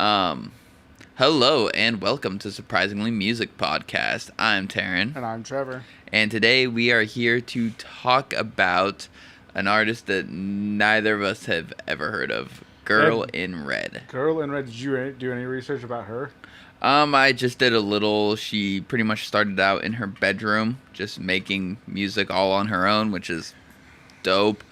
Um, Hello and welcome to Surprisingly Music Podcast. I'm Taryn, And I'm Trevor. and today we are here to talk about an artist that neither of us have ever heard of, Girl in Red. Girl in Red, did you do any research about her? I just did a little. She pretty much started out in her bedroom, just making music all on her own, which is dope.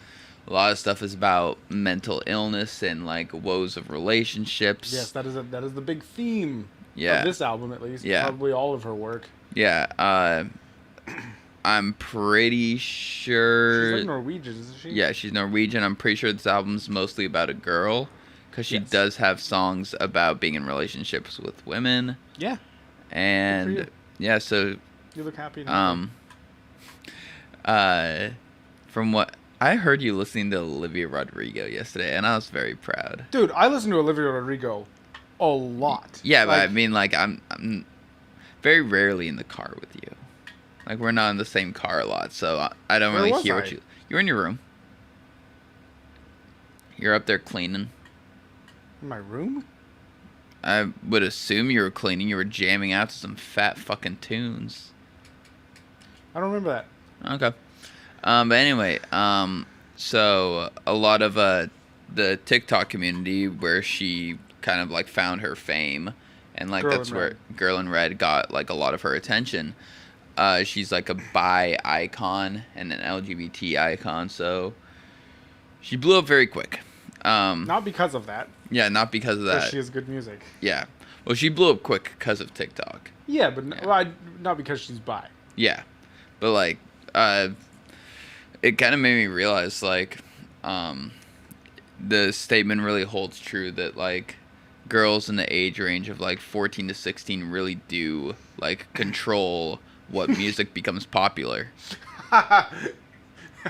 A lot of stuff is about mental illness and like woes of relationships. Yes, that is the big theme Yeah. of this album, at least. Yeah. Probably all of her work. Yeah, I'm pretty sure. She's like Norwegian, isn't she? Yeah, she's Norwegian. I'm pretty sure this album's mostly about a girl, because she Yes. does have songs about being in relationships with women. Yeah. And you. yeah, so You look happy. Now. from what I heard, you listening to Olivia Rodrigo yesterday, and I was very proud. Dude, I listen to Olivia Rodrigo a lot. Yeah, but I mean, like, I'm very rarely in the car with you. Like, we're not in the same car a lot, so I don't Where really was hear I? what you're in your room. You're up there cleaning. In my room? I would assume you were cleaning. You were jamming out to some fat fucking tunes. I don't remember that. Okay. But anyway, so a lot of the TikTok community where she kind of like found her fame, and like Girl that's in where Red. Girl in Red got like a lot of her attention. She's like a bi icon and an LGBT icon, so she blew up very quick. Not because of that. Yeah, not because of Because that. she has good music. Yeah, well, she blew up quick because of TikTok. Yeah, but Yeah. Well, not because she's bi. Yeah, but like, it kind of made me realize like, the statement really holds true that like, girls in the age range of like 14 to 16 really do like control what music becomes popular.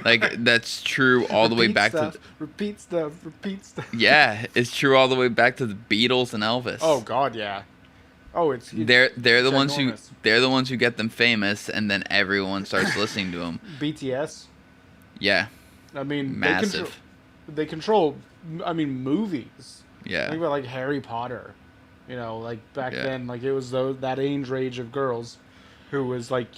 Like that's true all the way back to repeat stuff. yeah, it's true all the way back to the Beatles and Elvis. Oh God, yeah. Oh, it's They're the ones who ginormous. get them famous, and then everyone starts listening to them. BTS. Yeah, I mean, massive. They control. I mean, movies. Yeah. Think about like Harry Potter. You know, like back Yeah. then, like it was that age range of girls, who was like,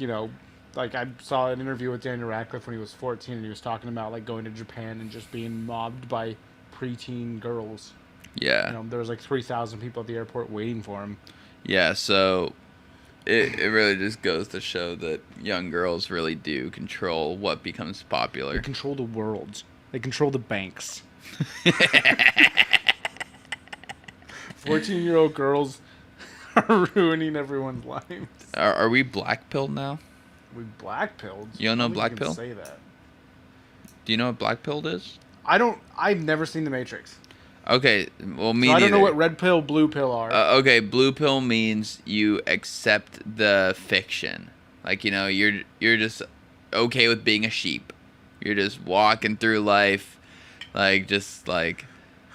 like I saw an interview with Daniel Radcliffe when he was 14, and he was talking about like going to Japan and just being mobbed by preteen girls. Yeah. You know, there was like 3,000 people at the airport waiting for him. Yeah, so it really just goes to show that young girls really do control what becomes They popular. control the world. They control the banks. 14-year-old girls are ruining everyone's lives. Are we black-pilled now? We black-pilled. You don't know I think black you pill? can say that. Do you know what black-pilled is? I've never seen The Matrix. Okay, well, me So I don't know neither. what red pill, blue pill are. Okay, blue pill means you accept the fiction. Like, you know, you're just okay with being a sheep. You're just walking through life, like, just like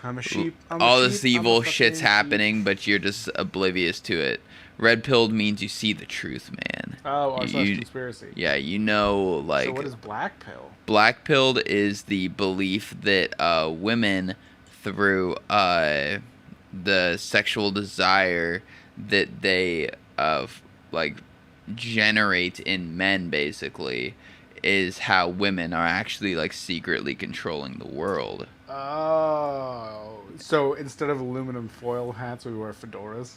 I'm a sheep. all this evil shit's happening, but you're just oblivious to it. Red pilled means you see the truth, man. Oh, so You- that's conspiracy. Yeah, you know, like, So what is black pill? black pilled is the belief that women, through the sexual desire that they like generate in men, basically, is how women are actually like secretly controlling the world. Oh, so instead of aluminum foil hats, we wear fedoras.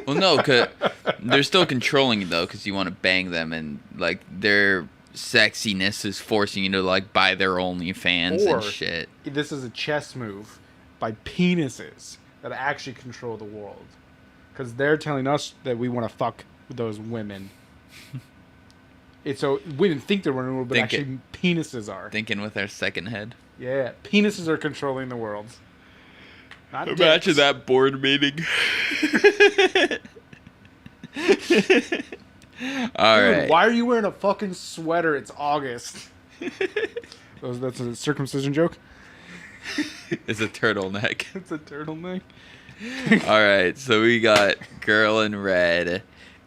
Well, no, cause they're still controlling you though, because you want to bang them, and like their sexiness is forcing you to like buy their OnlyFans Or- and shit. This is a chess move by penises that actually control the world, because they're telling us that we want to fuck those women. It's so women think they're running the world, but Think it- actually penises are. Thinking with their second head. Yeah, penises are controlling the world. Not Imagine dicks. that board meeting. All Dude, right. why are you wearing a fucking sweater? It's August. That's a circumcision joke? It's a turtleneck. It's a turtleneck. All right, so we got Girl in Red.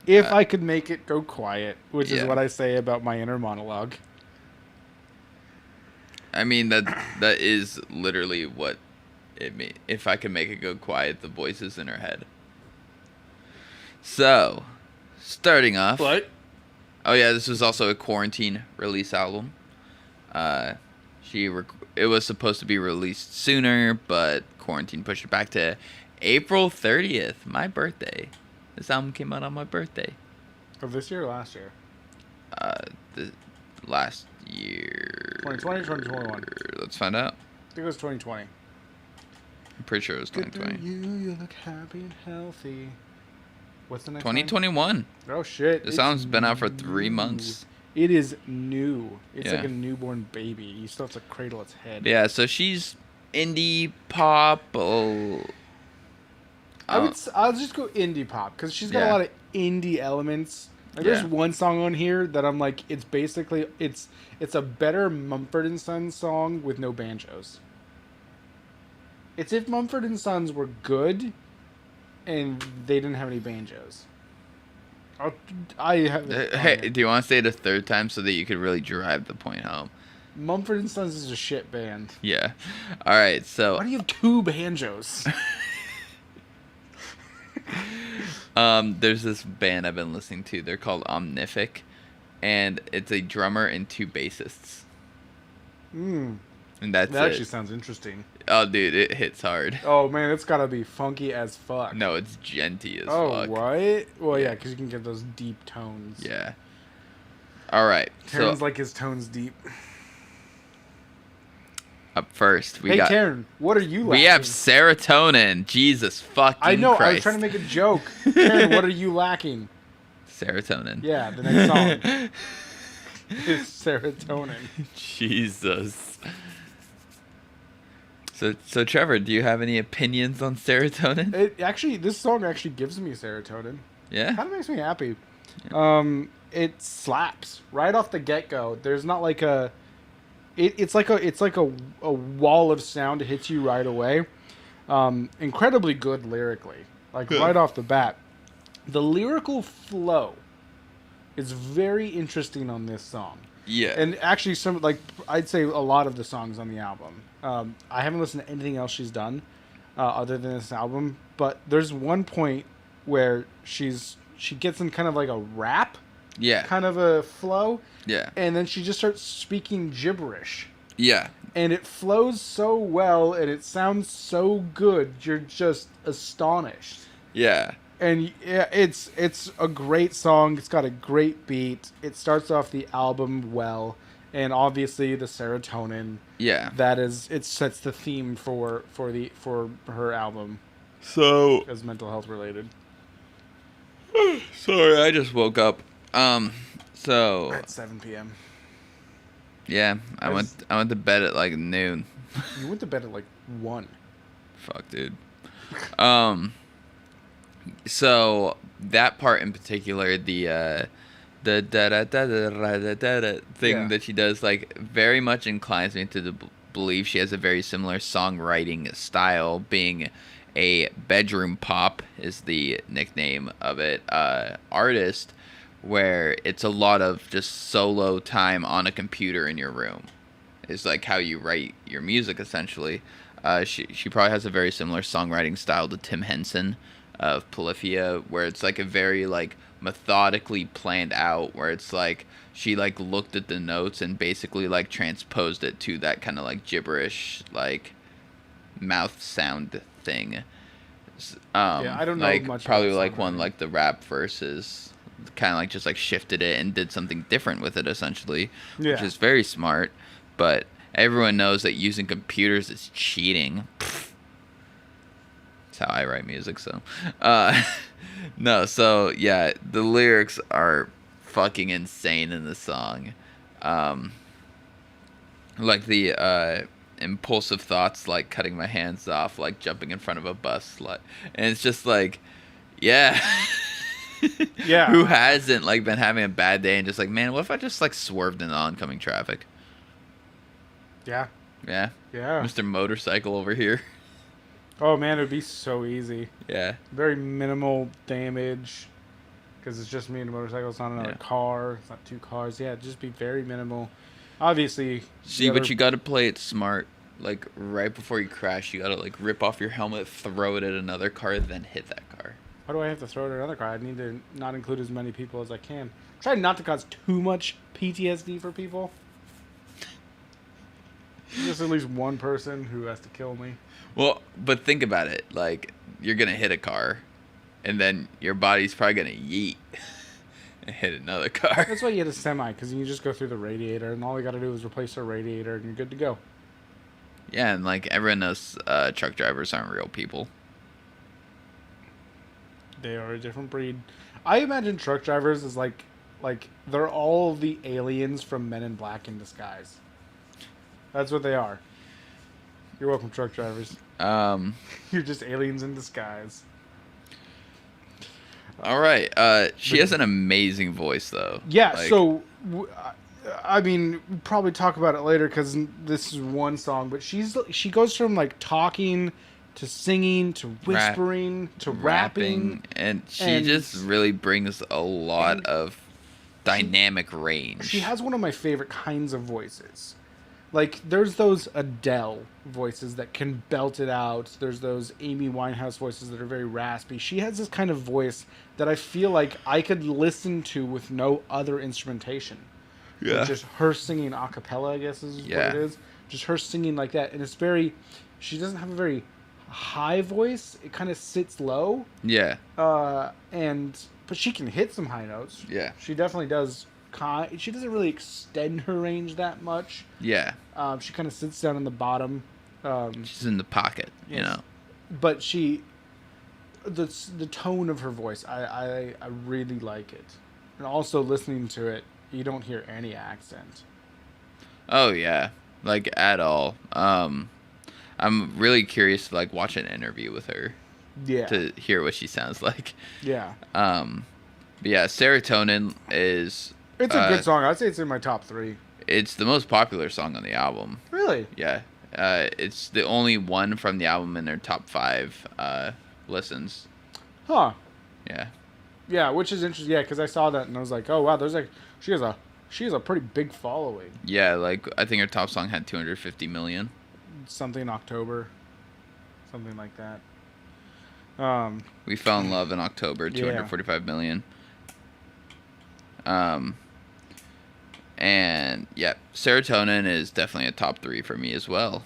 If I could make it go quiet, which is yeah. what I say about my inner monologue. I mean that is literally what it mean. If I can make it go quiet, the voices in her head. So, starting off. What? Oh yeah, this was also a quarantine release album. Uh, it was supposed to be released sooner, but quarantine pushed it back to April 30th, my birthday. This album came out on my birthday. Of this year or last year? The last year. 2020 or 2021? Let's find out. I think it was 2020. I'm pretty sure it was Good for 2020. you look happy and healthy. What's the next 2021. one? Oh shit. This album's been out for 3 months. It is new. It's Yeah. like a newborn baby. You still have to cradle its head. Yeah, so she's indie pop. I'll just go indie pop because she's got Yeah. a lot of indie elements. Like, Yeah. There's one song on here that I'm like, it's basically it's a better Mumford and Sons song with no banjos. It's if Mumford and Sons were good, and they didn't have any banjos. I have. Hey, do you want to say it a third time so that you could really drive the point home? Mumford and Sons is a shit band. Yeah. All right. So Why do you have two banjos? there's this band I've been listening to. They're called Omnific, and it's a drummer and 2 bassists, Mm, and that's that it. actually sounds interesting. Oh, dude, it hits hard. Oh man, it's gotta be funky as fuck. No, it's genty as Oh, fuck. what? Well, yeah, Yeah. because you can get those deep tones. Yeah. All right. Karen's So like his tones deep. up first, we Hey, got Karen, what are you lacking? we have serotonin. Jesus fucking I know, Christ. I was trying to make a joke. Karen, what are you lacking? Serotonin. Yeah, the next song is serotonin. Jesus. So Trevor, do you have any opinions on serotonin? This song actually gives me serotonin. Yeah. Kind of makes me happy. It slaps right off the get go. There's not like a. It's like a wall of sound that hits you right away. Incredibly good lyrically, like Good. right off the bat. The lyrical flow is very interesting on this song. Yeah. And actually, I'd say a lot of the songs on the album. I haven't listened to anything else she's done other than this album, but there's one point where she gets in kind of like a rap yeah. kind of a flow, Yeah. and then she just starts speaking gibberish, Yeah. and it flows so well and it sounds so good. You're just astonished. Yeah. And yeah, it's a great song. It's got a great beat. It starts off the album well, and obviously the serotonin. Yeah. It sets the theme for her album So as mental health related. sorry, I just woke up. So At 7 p.m. yeah, I went to bed at like noon. You went to bed at like 1. Fuck, dude. So that part in particular, the da da da da da da da thing Yeah. that she does, like, very much inclines me to believe she has a very similar songwriting style, being a bedroom pop is the nickname of it, artist, where it's a lot of just solo time on a computer in your room. Is like how you write your music, essentially. She probably has a very similar songwriting style to Tim Henson of Polyphia, where it's like a very like methodically planned out, where it's like she like looked at the notes and basically like transposed it to that kind of like gibberish like mouth sound thing. Yeah, I don't know like much probably about like one songwriting. like the rap verses, kind of like just like shifted it and did something different with it essentially, which Yeah. is very smart. But everyone knows that using computers is cheating. That's how I write music, so. No, so, yeah, the lyrics are fucking insane in the song. Like the impulsive thoughts, like cutting my hands off, like jumping in front of a bus. Like, and it's just like, yeah. Yeah. Who hasn't, like, been having a bad day and just like, man, what if I just, like, swerved into oncoming traffic? Yeah. Yeah. Yeah. Mr. Motorcycle over here. Oh man, it would be so easy. Yeah. Very minimal damage because it's just me and a motorcycle. It's not another Yeah. car. It's not 2 cars. Yeah, it'd just be very minimal. Obviously. See, but you gotta play it smart. Like, right before you crash, you gotta, like, rip off your helmet, throw it at another car, then hit that car. Why do I have to throw it at another car? I need to not include as many people as I can. Try not to cause too much PTSD for people. Just at least one person who has to kill me. Well, but think about it. Like, you're gonna hit a car, and then your body's probably gonna yeet and hit another car. That's why you get a semi, because you can just go through the radiator, and all you got to do is replace the radiator, and you're good to go. Yeah, and, like, everyone knows truck drivers aren't real people. They are a different breed. I imagine truck drivers as like they're all the aliens from Men in Black in disguise. That's what they are. You're welcome, truck drivers. You're just aliens in disguise. All right. She has an amazing voice, though. Yeah. Like, So, I mean, we'll probably talk about it later because this is one song, but she goes from like talking to singing to whispering to rapping, and she just really brings a lot of dynamic range. She has one of my favorite kinds of voices. Like, there's those Adele voices that can belt it out. There's those Amy Winehouse voices that are very raspy. She has this kind of voice that I feel like I could listen to with no other instrumentation. Yeah. Just her singing a cappella, I guess is what it is. Just her singing like that. And it's very... She doesn't have a very high voice. It kind of sits low. Yeah. But she can hit some high notes. Yeah. She definitely does. She doesn't really extend her range that much. Yeah. She kind of sits down in the bottom. She's in the pocket, you know. But the tone of her voice, I really like it. And also listening to it, you don't hear any accent. Oh yeah, like at all. I'm really curious to like watch an interview with her. Yeah. To hear what she sounds like. Yeah. But yeah, Serotonin is. It's a good song. I'd say it's in my top 3. It's the most popular song on the album. Really? Yeah. It's the only one from the album in their top 5 listens. Huh. Yeah. Yeah, which is interesting. Yeah, because I saw that and I was like, oh wow, there's like she has a pretty big following. Yeah, like I think her top song had 250 million. Something in October, something like that. We Fell in Love in October, 245 million. And yeah, Serotonin is definitely a top 3 for me as well.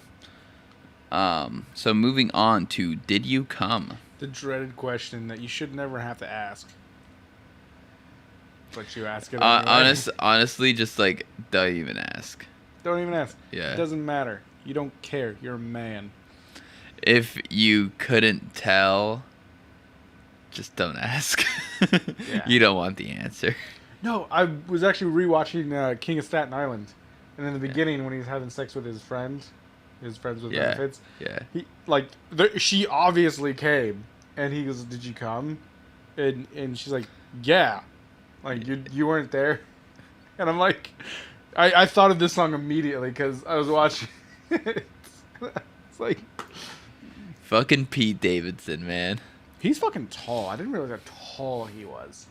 So moving on to Did You Come? The dreaded question that you should never have to ask. But you ask it anyway. Honestly, just like, don't even ask. Don't even ask. Yeah. It doesn't matter. You don't care. You're a man. If you couldn't tell, just don't ask. Yeah. You don't want the answer. No, I was actually rewatching King of Staten Island. And in the beginning, when he's having sex with his friends with benefits, Yeah. he she obviously came. And he goes, "Did you come?" And she's like, "Yeah." Like, you weren't there. And I'm like, I thought of this song immediately because I was watching it. It's like... Fucking Pete Davidson, man. He's fucking tall. I didn't realize how tall he was.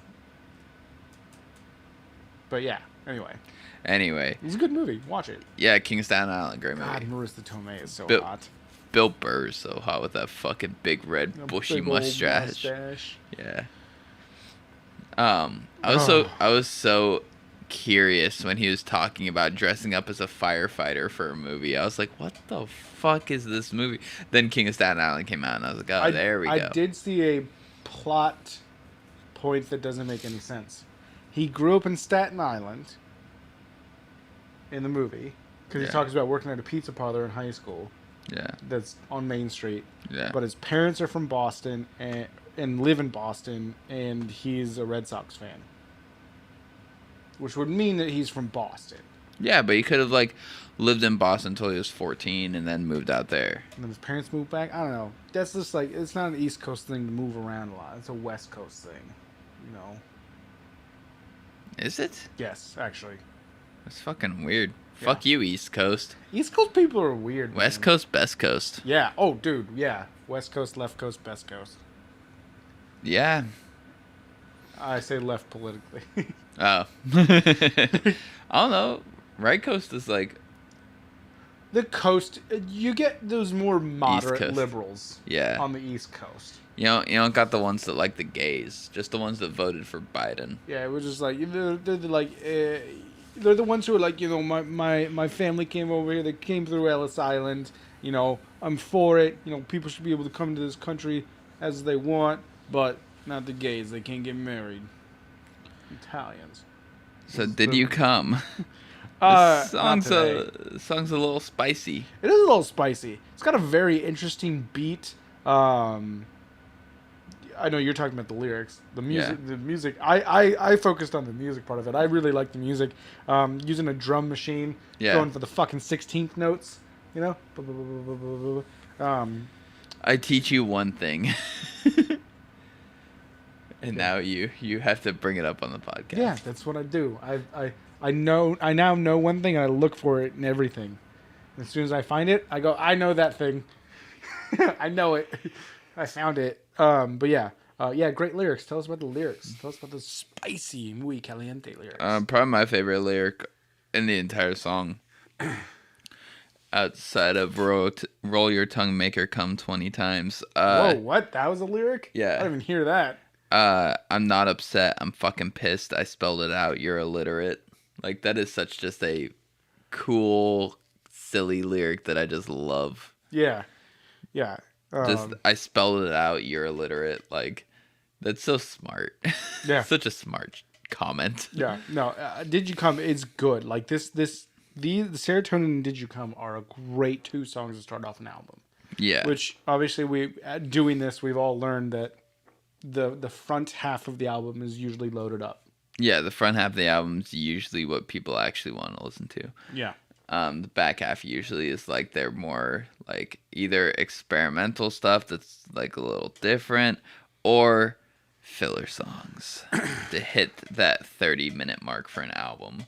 But yeah, anyway. It's a good movie. Watch it. Yeah, King of Staten Island, great movie. God, Marissa Tomei is so hot. Bill Burr is so hot with that fucking big red bushy big old mustache. Yeah. I was so curious when he was talking about dressing up as a firefighter for a movie. I was like, what the fuck is this movie? Then King of Staten Island came out and I was like, oh, there we go. I did see a plot point that doesn't make any sense. He grew up in Staten Island in the movie because he talks about working at a pizza parlor in high school. Yeah. That's on Main Street. Yeah. But his parents are from Boston and live in Boston, and he's a Red Sox fan. Which would mean that he's from Boston. Yeah, but he could have like lived in Boston until he was 14 and then moved out there. And then his parents moved back. I don't know. That's just like, it's not an East Coast thing to move around a lot. It's a West Coast thing, you know. Is it? Yes, actually. That's fucking weird. Yeah. Fuck you, East Coast. East Coast people are weird. West man. Coast, best coast. Yeah. Oh, dude. Yeah. West Coast, left coast, best coast. Yeah. I say left politically. Oh. I don't know. Right Coast is like The coast, you get those more moderate Coast. liberals Yeah. on the East Coast. You don't got the ones that like the gays, just the ones that voted for Biden. Yeah, it was just like they're the ones who are like, my family came over here. They came through Ellis Island. I'm for it. People should be able to come to this country as they want, but not the gays. They can't get married. Italians. So did you come? Not Song's today. song's a little spicy. It is a little spicy. It's got a very interesting beat. I know you're talking about the lyrics, the music. Yeah. The music. I focused on the music part of it. I really like the music. Using a drum machine, Yeah. going for the fucking 16th notes. I teach you one thing. And now you have to bring it up on the podcast. Yeah, that's what I do. I now know one thing, and I look for it in everything. As soon as I find it, I go, I know that thing. I know it. I found it. But yeah. Great lyrics. Tell us about the lyrics. Tell us about the spicy, muy caliente lyrics. Probably my favorite lyric in the entire song. Outside of roll your tongue, make her come 20 times. Whoa, what? That was a lyric? Yeah. I didn't even hear that. I'm not upset. I'm fucking pissed. I spelled it out. You're illiterate. Like, that is such just a cool, silly lyric that I just love. Yeah. Yeah. Just, I spelled it out. You're illiterate. Like, that's so smart. Yeah. Such a smart comment. Yeah. No, Did You Come is good. Like, the Serotonin and Did You Come are a great two songs to start off an album. Yeah. Which, obviously, doing this, we've all learned that the front half of the album is usually loaded up. Yeah, the front half of the album is usually what people actually want to listen to. Yeah. The back half usually is like they're more like either experimental stuff that's like a little different or filler songs to hit that 30-minute mark for an album.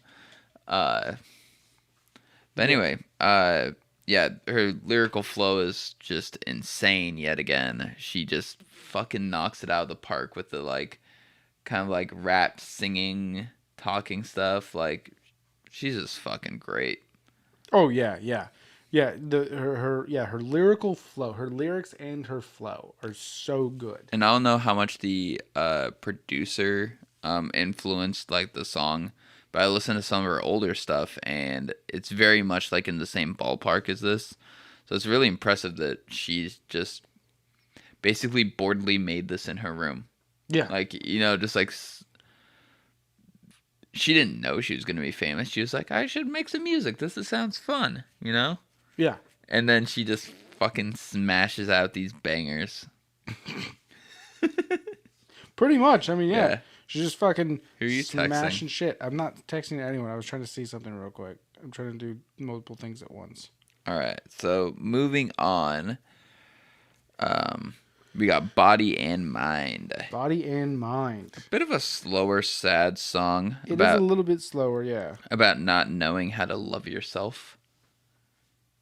But anyway, yeah, her lyrical flow is just insane yet again. She just fucking knocks it out of the park with the like kind of like rap singing talking stuff. Like, she's just fucking great. Oh yeah, yeah, yeah. Her lyrical flow, her lyrics and her flow are so good. And I don't know how much the producer influenced like the song, but I listened to some of her older stuff and it's very much like in the same ballpark as this. So it's really impressive that she's just basically boredly made this in her room. Yeah. Like, just like she didn't know she was going to be famous. She was like, I should make some music. This sounds fun, Yeah. And then she just fucking smashes out these bangers. Pretty much. I mean, yeah. Yeah. She's just fucking Who are you smashing texting? shit. I'm not texting anyone. I was trying to see something real quick. I'm trying to do multiple things at once. All right. So moving on. We got Body and Mind. Body and Mind. Bit of a slower, sad song It is a little bit slower, yeah. about not knowing how to love yourself,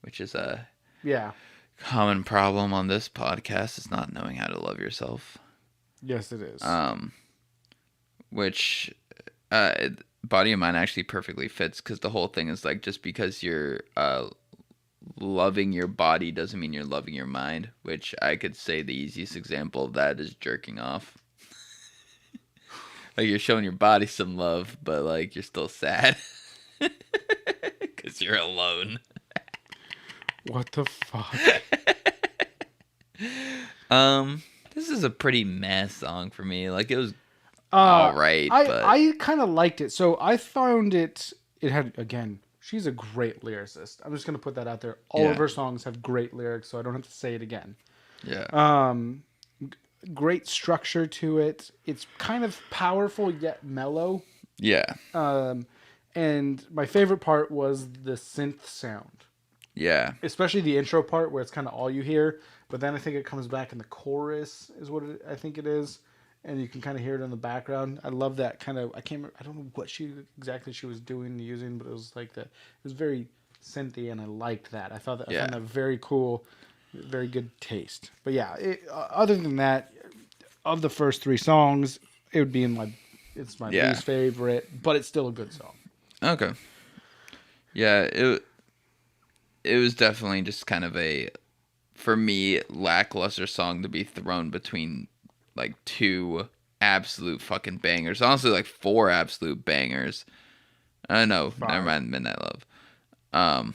which is a Yeah. common problem on this podcast, is not knowing how to love yourself. Yes, it is. Which Body and Mind actually perfectly fits because the whole thing is like just because you're loving your body doesn't mean you're loving your mind, which I could say the easiest example of that is jerking off. Like, you're showing your body some love, but like you're still sad because you're alone. What the fuck? This is a pretty meh song for me. Like, it was all right, but I kind of liked it. So I found it had, again, she's a great lyricist. I'm just going to put that out there. All of Yeah. her songs have great lyrics, so I don't have to say it again. yeah, Great structure to it. It's kind of powerful yet mellow. yeah, And my favorite part was the synth sound. yeah, Especially the intro part where it's kind of all you hear. But then I think it comes back in the chorus is what I think it is. And you can kind of hear it in the background. I love that kind of, I don't know what she was doing, using, but it was like that. It was very synthy and I liked that. I found Yeah. that very cool, very good taste. But yeah, other than that, of the first three songs, it would be it's my Yeah. least favorite, but it's still a good song. okay. Yeah, it was definitely just kind of a, for me, lackluster song to be thrown between like two absolute fucking bangers. Honestly, like four absolute bangers. No, never 5. mind Midnight Love. Um.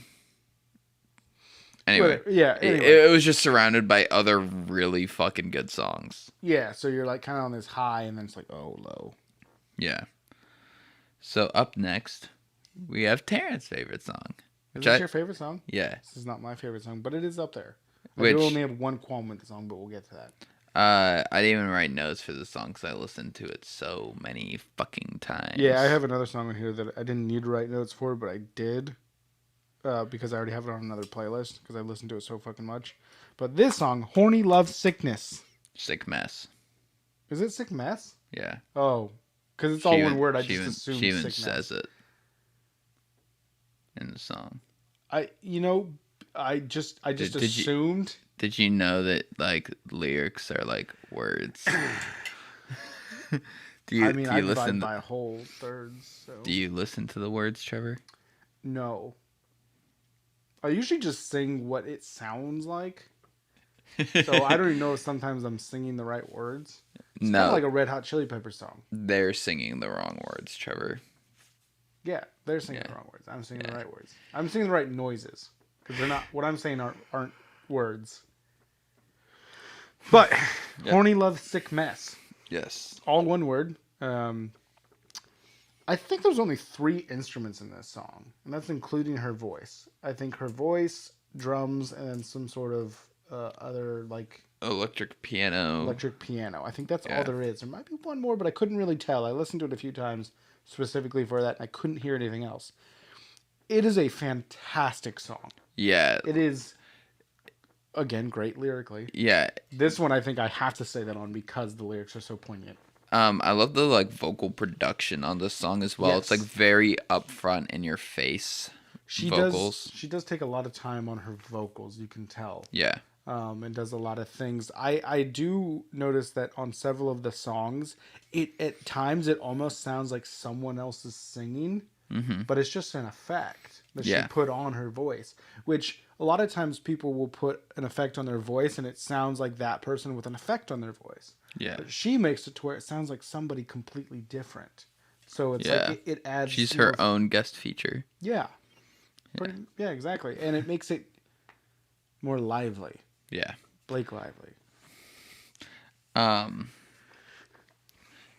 Anyway, Yeah. it, Anyway. it was just surrounded by other really fucking good songs. Yeah. So you're like kind of on this high, and then it's like, oh, low. Yeah. So up next, we have Terrence's favorite song. Is this your favorite song? Yeah. This is not my favorite song, but it is up there. I Which do only have one qualm with the song, but we'll get to that. I didn't even write notes for the song because I listened to it so many fucking times. Yeah, I have another song on here that I didn't need to write notes for, but I did because I already have it on another playlist because I listened to it so fucking much. But this song, Horny Love Sickness. Sick Mess. Is it Sick Mess? Yeah. Oh, because it's all one word. I just assumed she even Sick says Mess. it in the song. I just Did you- assumed. Did you know that like lyrics are like words? do you I mean, do I you divide listen? by whole thirds. So. Do you listen to the words, Trevor? No. I usually just sing what it sounds like. So I don't even know if sometimes I'm singing the right words. It's kind No, of like a Red Hot Chili Pepper song. they're singing the wrong words, Trevor. Yeah, they're singing Yeah. the wrong words. I'm singing Yeah. the right words. I'm singing the right noises because they're not. What I'm saying aren't words. But Yeah. Horny Love Sick Mess, Yes. all one word. I think there's only 3 instruments in this song, and that's including her voice. I think her voice, drums, and then some sort of other like Electric piano. electric piano. I think that's Yeah. all there is. There might be one more, but I couldn't really tell. I listened to it a few times specifically for that, and I couldn't hear anything else. It is a fantastic song. Yeah. It is, again, great lyrically. Yeah. This one, I think I have to say that on because the lyrics are so poignant. I love the like vocal production on this song as well. It's Yes. like very upfront in your face. Vocals. She does take a lot of time on her vocals. You can tell. Yeah. And does a lot of things. I do notice that on several of the songs, it at times it almost sounds like someone else is singing, but it's just an effect that Yeah. she put on her voice. Which a lot of times people will put an effect on their voice, and it sounds like that person with an effect on their voice. Yeah. But she makes it to where it sounds like somebody completely different. So it's Yeah. like it adds. She's more- her own guest feature. Yeah. Yeah, exactly, and it makes it more lively. Yeah. Blake Lively.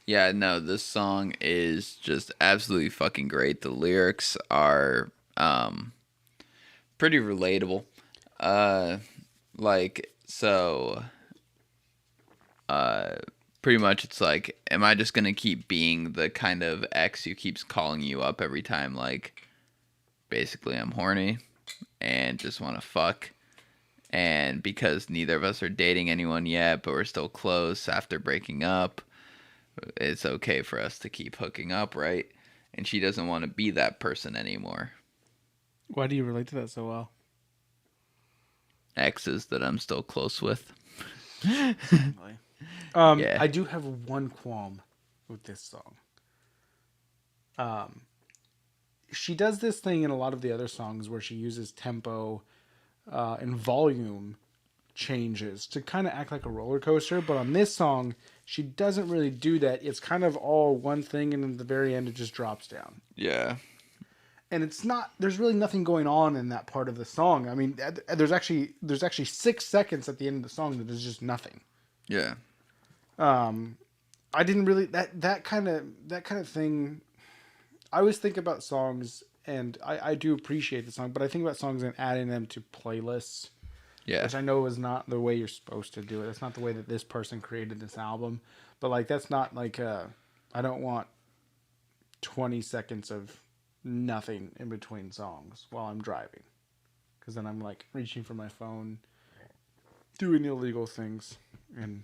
Yeah, no, this song is just absolutely fucking great. The lyrics are pretty relatable. Like so pretty much it's like, am I just gonna keep being the kind of ex who keeps calling you up every time like basically I'm horny and just wanna fuck? And because neither of us are dating anyone yet, but we're still close after breaking up, it's okay for us to keep hooking up, right? And she doesn't want to be that person anymore. Why do you relate to that so well? Exes that I'm still close with. Yeah. I do have one qualm with this song. She does this thing in a lot of the other songs where she uses tempo and volume changes to kind of act like a roller coaster, but on this song she doesn't really do that. It's kind of all one thing, and at the very end it just drops down. Yeah. And it's not, there's really nothing going on in that part of the song. I mean, there's actually 6 seconds at the end of the song that there's just nothing. Yeah. I didn't really that kind of thing. I always think about songs, and I do appreciate the song, but I think about songs and adding them to playlists, Yeah. which I know is not the way you're supposed to do it. That's not the way that this person created this album. But like, that's not like I don't want 20 seconds of nothing in between songs while I'm driving, because then I'm like reaching for my phone, doing illegal things, and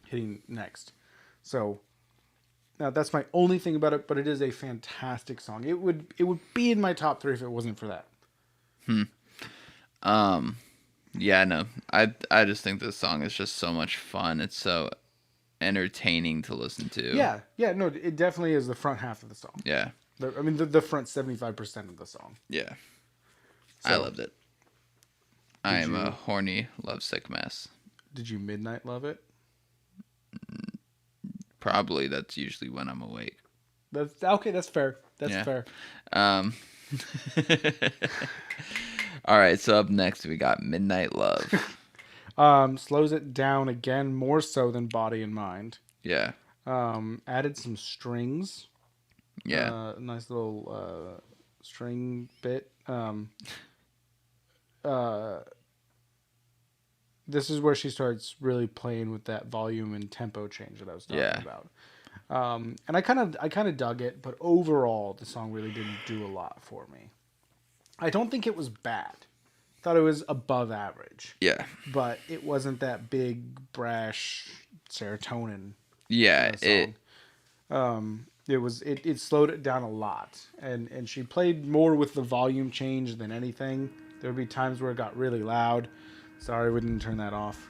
hitting next. So now that's my only thing about it, but it is a fantastic song. It would be in my top 3 if it wasn't for that. Yeah, no. I just think this song is just so much fun. It's so entertaining to listen to. Yeah, no, it definitely is the front half of the song. Yeah. I mean, the front 75% of the song. Yeah. I So, loved it. I am a you- horny, lovesick mess. Did you midnight love it? Probably that's usually when I'm awake. That's okay. That's fair. That's Yeah. fair. Um, all right, so up next we got Midnight Love. Slows it down again more so than Body and Mind. Yeah. Added some strings. Yeah. Nice little string bit. This is where she starts really playing with that volume and tempo change that I was talking Yeah. about. And I kind of dug it, but overall the song really didn't do a lot for me. I don't think it was bad. Thought it was above average, Yeah. but it wasn't that big brash serotonin Yeah. song. It slowed it down a lot, and she played more with the volume change than anything. There would be times where it got really loud. Sorry, we didn't turn that off.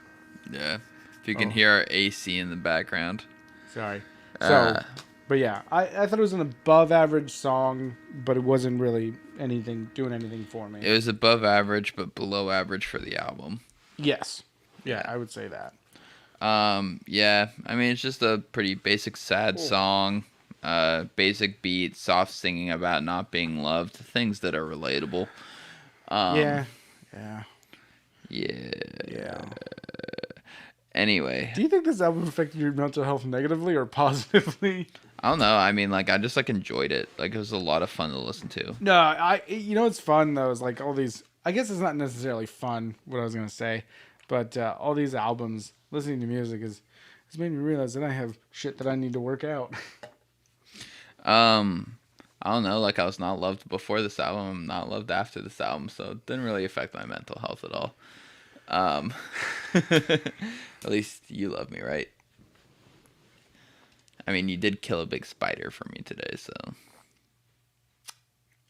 Yeah. If you can Oh. hear our AC in the background. Sorry. So, Uh, but yeah, I thought it was an above average song, but it wasn't really doing anything for me. It was above average, but below average for the album. Yes. Yeah, I would say that. Yeah. I mean, it's just a pretty basic, sad song. Basic beat, soft singing about not being loved, things that are relatable. Yeah. Yeah. Anyway, Do you think this album affected your mental health negatively or positively? I don't know. I mean, like, I just like enjoyed it. Like, it was a lot of fun to listen to. No, it's fun though. Is like all these. I guess it's not necessarily fun. What I was gonna say, but all these albums, listening to music has made me realize that I have shit that I need to work out. I don't know. Like, I was not loved before this album. I'm not loved after this album, so it didn't really affect my mental health at all. At least you love me, right? I mean, you did kill a big spider for me today, so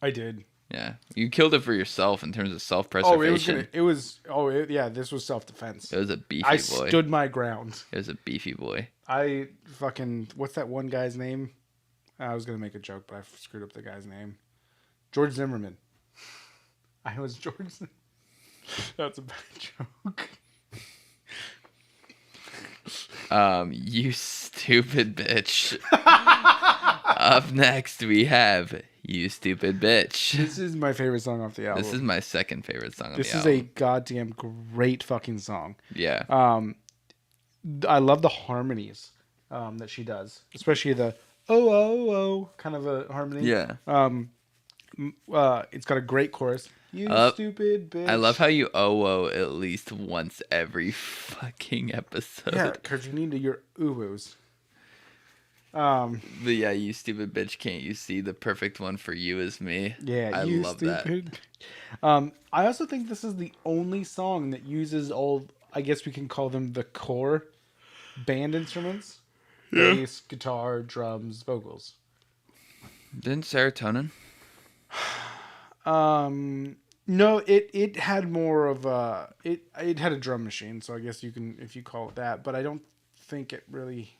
I did. yeah, you killed it for yourself in terms of Oh, self-preservation. This was self defense. It was a beefy I boy. stood my ground. It was a beefy boy. What's that one guy's name? I was gonna make a joke, but I screwed up the guy's name. George Zimmerman. I was George. That's a bad joke. You stupid bitch. Up next, we have You Stupid Bitch. This is my favorite song off the album. This is my second favorite song on This the is album. a goddamn great fucking song. Yeah. I love the harmonies that she does, especially the oh oh oh kind of a harmony. Yeah. It's got a great chorus. You stupid bitch. I love how you oh at least once every fucking episode. Yeah, because you need your oohs. But yeah, you stupid bitch, can't you see the perfect one for you is me? Yeah, I you love stupid. I also think this is the only song that uses all, I guess we can call them the core band instruments. Yeah. Bass, guitar, drums, vocals. Didn't Serotonin? No, it had more of a it had a drum machine, so I guess you can, if you call it that, but I don't think it really,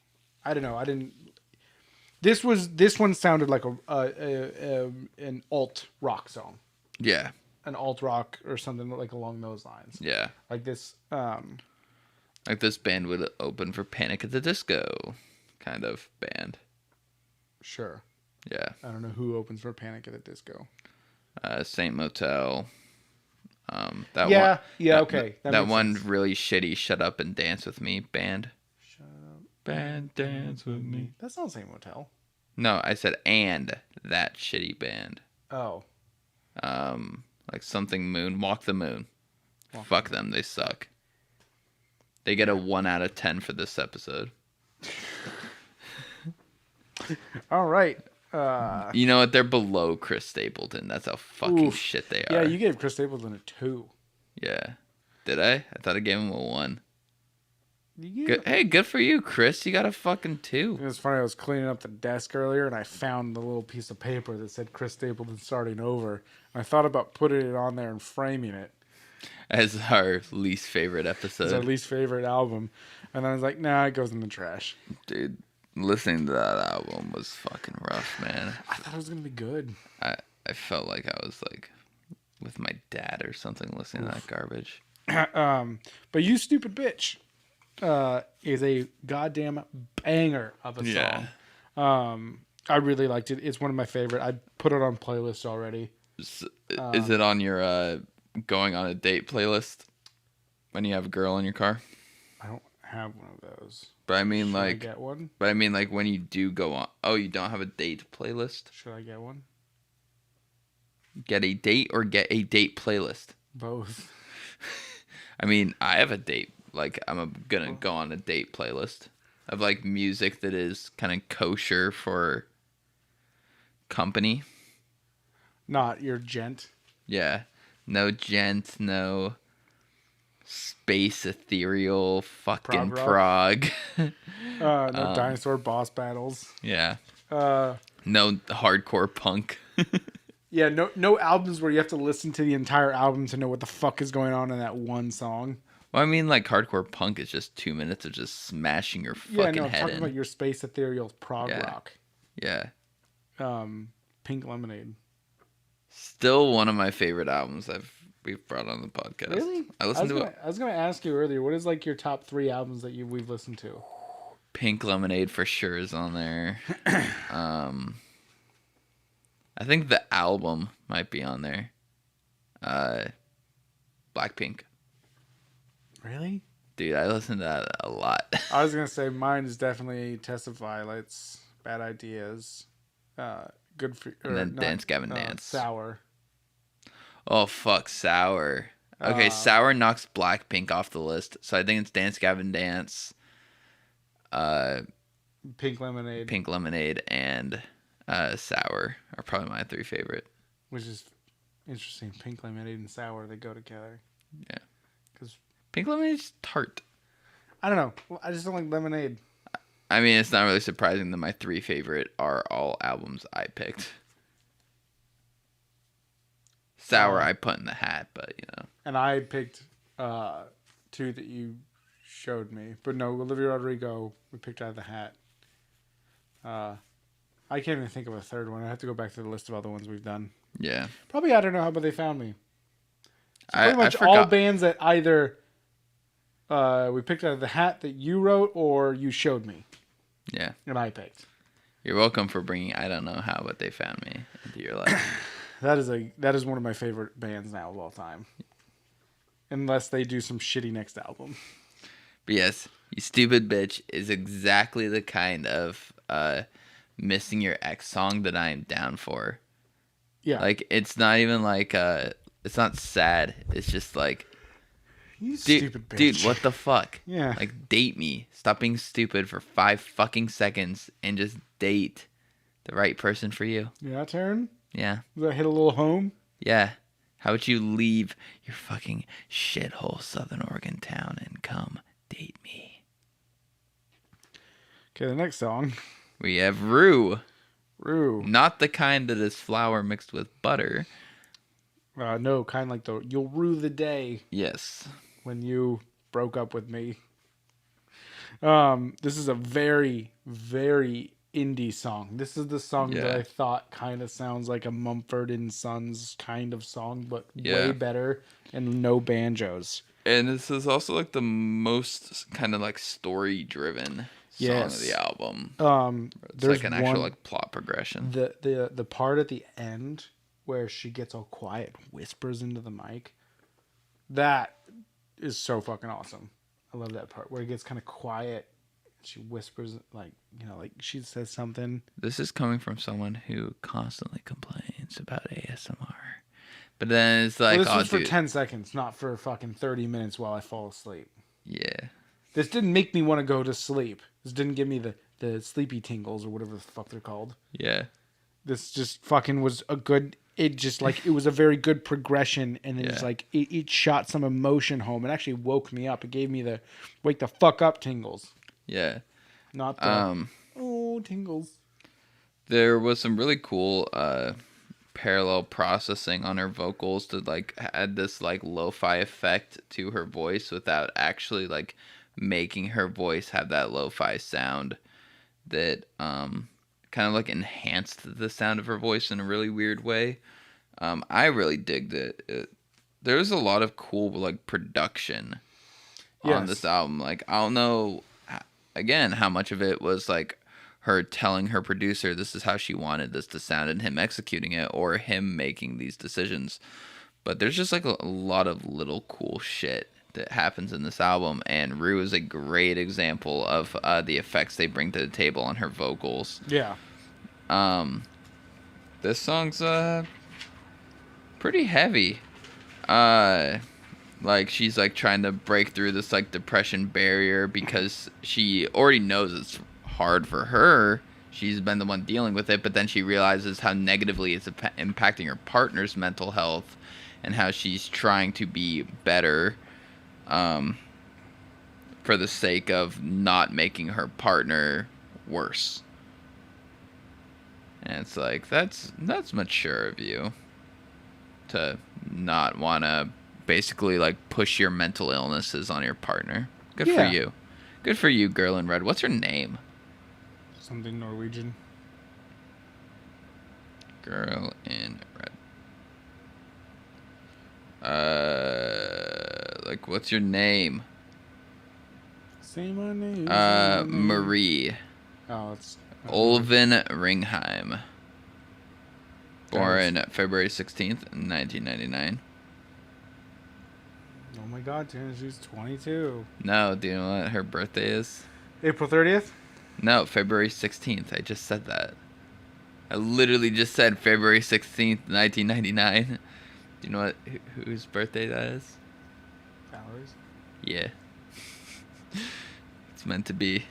I don't know, I didn't. This one sounded like an alt rock song. Yeah. An alt rock or something like along those lines. Yeah. Like this Like this band would open for Panic at the Disco kind of band. Sure. Yeah. I don't know who opens for Panic at the Disco. Saint Motel. Okay. That That makes one sense. really shitty Shut Up and Dance with Me band. Shut up. Band Dance with Me. That's not Saint Motel. No, I said and that shitty band. Oh. Like something Moon. Walk the Moon. Walk Fuck them, they suck. They get a 1 out of 10 for this episode. All right. You know what? They're below Chris Stapleton. That's how fucking Oof. shit they Yeah, are. you gave Chris Stapleton a 2. Yeah. Did I? I thought I gave him a 1. Yeah. Good. Hey, good for you, Chris. You got a fucking 2. It was funny. I was cleaning up the desk earlier, and I found the little piece of paper that said Chris Stapleton starting over. And I thought about putting it on there and framing it. As our least favorite It's our episode. least favorite album. And I was like, nah, it goes in the trash. Dude, listening to that album was fucking rough, man. I thought it was gonna be good. I felt like I was like with my dad or something listening to that garbage. But You Stupid Bitch is a goddamn banger of a Yeah. song. I really liked it. It's one of my favorite. I put it on playlist already. Is it on your going on a date playlist when you have a girl in your car? I don't have one of those. But I mean, Should I like, get one? but I mean, like, when you do go on. Oh, you don't have a date playlist? Should I get one? Get a date or get a date playlist? Both. I mean, I have a date. Like, gonna go on a date playlist of like music that is kind of kosher for company. Not your gent. Yeah, no gent, no space ethereal fucking Prog prog. No dinosaur boss battles. Yeah, Uh, no hardcore punk. yeah, no albums where you have to listen to the entire album to know what the fuck is going on in that one song. Well, I mean, like hardcore punk is just 2 minutes of just smashing your Yeah, fucking no, I'm head talking in. about your space ethereal prog Yeah. rock. Yeah, Pink Lemonade. still one of my favorite albums we've brought on the podcast. Really? I listened to it. I was gonna ask you earlier. What is like your top 3 albums that we've listened to? Pink Lemonade for sure is on there. I think the album might be on there. Blackpink. Really? Dude, I listen to that a lot. I was gonna say mine is definitely Test of Violets, Bad Ideas, Good for, And then Dance Gavin Dance. Sour. Oh, fuck, Sour. Okay, Sour knocks Blackpink off the list. So I think it's Dance Gavin Dance, Pink Lemonade, Pink Lemonade, and Sour are probably my 3 favorite. which is interesting. Pink Lemonade and Sour, they go together. Yeah. Because Pink Lemonade's tart. I don't know. Well, I just don't like lemonade. I mean, it's not really surprising that my 3 favorite are all albums I picked. Sour I put in the hat, but you know. And I picked 2 that you showed me. But no, Olivia Rodrigo, we picked out of the hat. I can't even think of a third one. I have to go back to the list of all the ones we've done. Yeah. Probably I Don't Know How But They Found Me. So I pretty much forgot. all bands that either we picked out of the hat that you wrote or you showed me Yeah. and I picked. You're welcome for bringing I Don't Know How But They Found Me into your life. That is one of my favorite bands now of all time. Unless they do some shitty next album. But yes, You Stupid Bitch is exactly the kind of missing your ex song that I am down for. Yeah. Like, it's not even like, it's not sad. It's just like, You dude, stupid bitch. dude, what the fuck? Yeah. Like, date me. Stop being stupid for 5 fucking seconds and just date the right person for you. Yeah, turn? Yeah. Does that hit a little home? Yeah. How would you leave your fucking shithole Southern Oregon town and come date me? Okay, the next song. We have Rue. Rue. Not the kind that is flour mixed with butter. No, kind of like you'll rue the day Yes. when you broke up with me. This is a very, very indie song. This is the song that Yeah. I thought kind of sounds like a Mumford and Sons kind of song, but Yeah. way better and no banjos. And this is also like the most kind of like story driven song of Yes. the album. It's There's like an actual one- like plot progression. The part at the end where she gets all quiet, whispers into the mic. That is so fucking awesome. I love that part where it gets kind of quiet. She whispers like she says something. This is coming from someone who constantly complains about ASMR. But then it's like, Well, this oh, was for dude. 10 seconds, not for fucking 30 minutes while I fall asleep. Yeah. This didn't make me want to go to sleep. This didn't give me the sleepy tingles or whatever the fuck they're called. Yeah. This just fucking was a good. It just like it was a very good progression, and it's Yeah. like it shot some emotion home. It actually woke me up. It gave me the wake the fuck up tingles, Yeah. not the tingles. There was some really cool parallel processing on her vocals to like add this like lo-fi effect to her voice without actually like making her voice have that lo-fi sound. that kind of like enhanced the sound of her voice in a really weird way. I really digged it. There's a lot of cool like production on this Yes. album. Like I don't know again how much of it was like her telling her producer this is how she wanted this to sound and him executing it, or him making these decisions. But there's just like a lot of little cool shit that happens in this album, and Rue is a great example of the effects they bring to the table on her vocals. Yeah. This song's pretty heavy. Like she's like trying to break through this like depression barrier because she already knows it's hard for her. She's been the one dealing with it, but then she realizes how negatively it's impacting her partner's mental health, and how she's trying to be better for the sake of not making her partner worse. And it's like that's mature of you to not want to basically like push your mental illnesses on your partner. Good for Yeah. you. Good for you, girl in red. What's her name? Something Norwegian. Girl in red. Like what's your name? Say my name. Marie Oh, it's Olven Ringheim. Born February 16th, 1999. Oh my God, Taryn, she's 22. No, do you know what her birthday is? April 30th? No, February 16th. I just said that. I literally just said February 16th, 1999. Do you know what whose birthday that is? Valeries. Yeah. It's meant to be.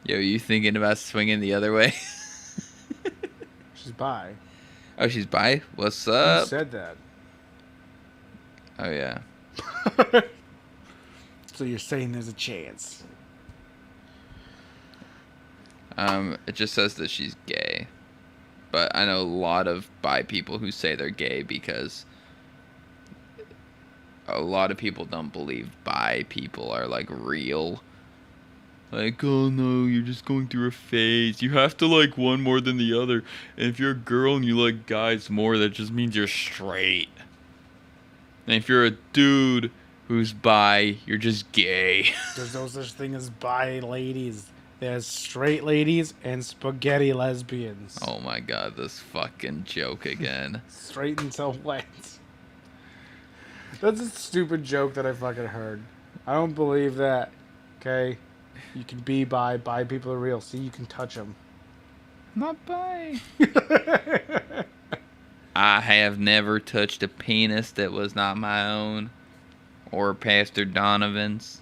Yo, you thinking about swinging the other way? She's bi. Oh, she's bi? What's Who up? said that? Oh, yeah. So you're saying there's a chance? It just says that she's gay. But I know a lot of bi people who say they're gay because a lot of people don't believe bi people are like real. Like, oh no, you're just going through a phase. You have to like one more than the other. And if you're a girl and you like guys more, that just means you're straight. And if you're a dude who's bi, you're just gay. There's no such thing as bi ladies. There's straight ladies and spaghetti lesbians. Oh my god, this fucking joke again. Straight until wet. That's a stupid joke that I fucking heard. I don't believe that. Okay? You can be bi. Bi people are real. See, you can touch them. Not bi. I have never touched a penis that was not my own. Or Pastor Donovan's.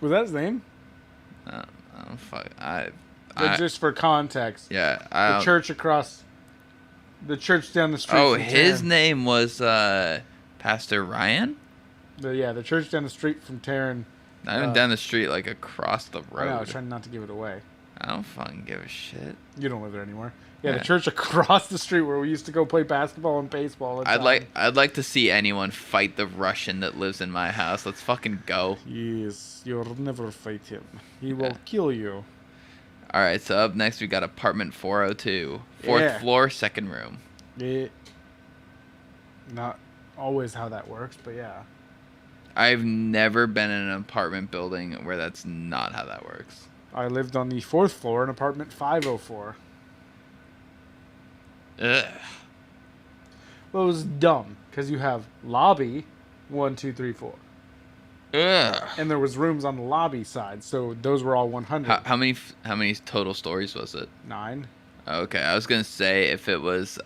Was that his name? Oh, fuck. I Just for context. yeah. The church across... The church down the street Oh, from his Taryn. name was Pastor Ryan? The church down the street from Taryn. Not even down the street, like across the road. I know, I was trying not to give it away. I don't fucking give a shit. You don't live there anymore. Yeah, Yeah. the church across the street where we used to go play basketball and baseball. I'd like to see anyone fight the Russian that lives in my house. Let's fucking go. Yes, you'll never fight him. He will Yeah. kill you. All right, so up next we got apartment 402, fourth Yeah. floor, second room. Not always how that works, but yeah. I've never been in an apartment building where that's not how that works. I lived on the 4th floor in apartment 504. Ugh. Well, it was dumb because you have lobby 1, 2, 3, 4, Ugh. and there was rooms on the lobby side, so those were all 100. How many total stories was it? 9. Okay, I was gonna say if it was